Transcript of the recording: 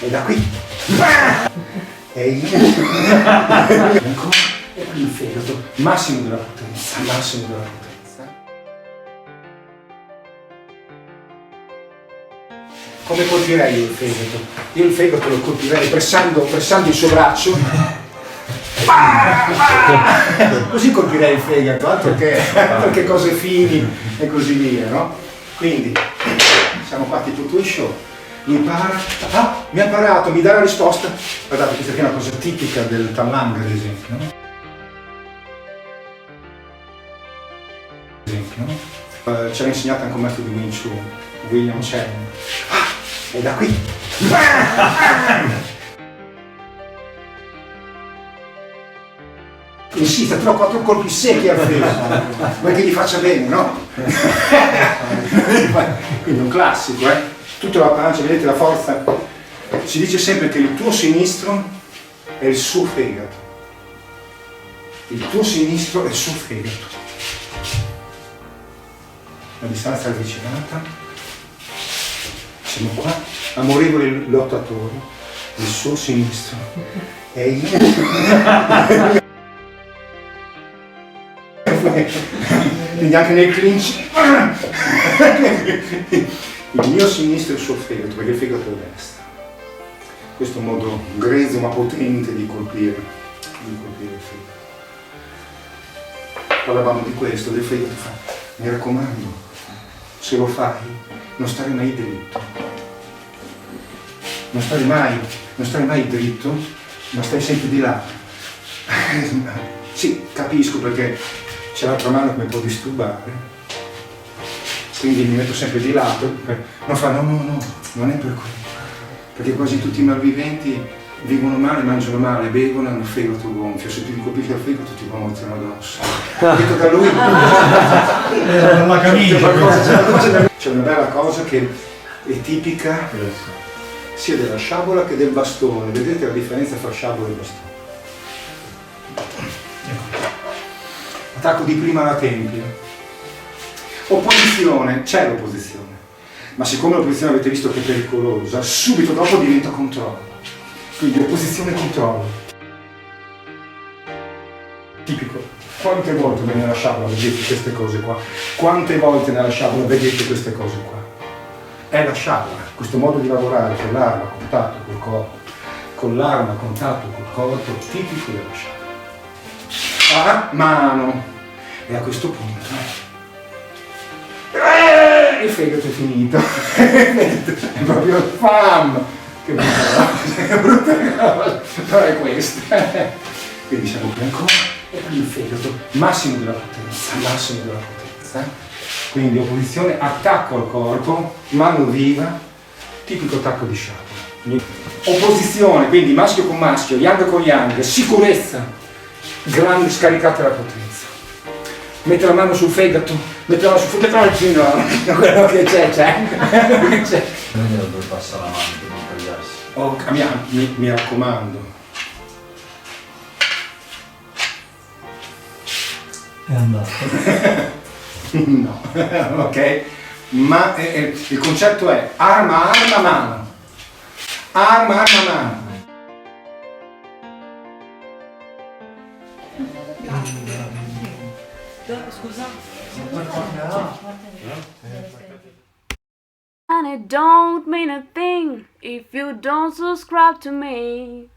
E da qui. E ancora. E qui il fegato. Massimo della potenza, massimo della potenza. Come colpirei io il fegato? Io il fegato lo colpirei pressando il suo braccio. Così colpirei il fegato, altro che cose fini e così via, no? Quindi siamo qua tipo tu in show. Mi impara, mi ha imparato, mi dà la risposta. Guardate, questa qui è una cosa tipica del Talang, ad esempio, no? Ce l'ha insegnata anche un maestro di Wing Chun, William Chen. E da qui. Insista, però 4 colpi secchi al fegato, perché gli faccia bene, no? Quindi un classico, tutta la pancia, vedete la forza? Si dice sempre che il tuo sinistro è il suo fegato. Il tuo sinistro è il suo fegato. La distanza avvicinata. Siamo qua, amorevoli lottatori. Il suo sinistro è il... Quindi anche nel clinch il mio sinistro è il suo fegato, perché il fegato è destra. Questo è un modo grezzo ma potente di colpire il fegato. Parlavamo di questo, del fegato. Mi raccomando, se lo fai non stare mai dritto, non stare mai dritto, ma stai sempre di là. Sì, capisco, perché c'è l'altra mano che mi può disturbare, quindi mi metto sempre di lato, non fa no, non è per quello, perché quasi tutti i malviventi vivono male, mangiano male, bevono, hanno il fegato gonfio, se ti colpisci al fegato ti vomitano addosso. Detto da lui, non la capisco. C'è una bella cosa che è tipica sia della sciabola che del bastone, vedete la differenza fra sciabola e bastone. Attacco di prima alla tempia. Opposizione, c'è l'opposizione, ma siccome l'opposizione avete visto che è pericolosa, subito dopo diventa controllo. Quindi opposizione e controllo. Tipico. Quante volte nella sciabola vedete queste cose qua? Quante volte nella sciabola vedete queste cose qua? È la sciabola, questo modo di lavorare con l'arma a contatto col corpo, con l'arma a contatto col corpo, tipico della sciabola. Mano. E a questo punto il fegato è finito. È proprio fam. Che brutta cosa. Però è questa. Quindi siamo qui ancora. E qui il fegato. Massimo della potenza. Massimo della potenza. Quindi opposizione, attacco al corpo, mano viva, tipico attacco di sciabola. Opposizione, quindi maschio con maschio, yang con yang, sicurezza, grande scaricata la potenza. Mette la mano sul fegato, mette la mano sul fegato, quello che c'è. Non dove passa la mano per non tagliarsi. Mi raccomando. È andato. No, ok? Ma il concetto è arma, mano. Arma, mano. Scusa. And it don't mean a thing if you don't subscribe to me.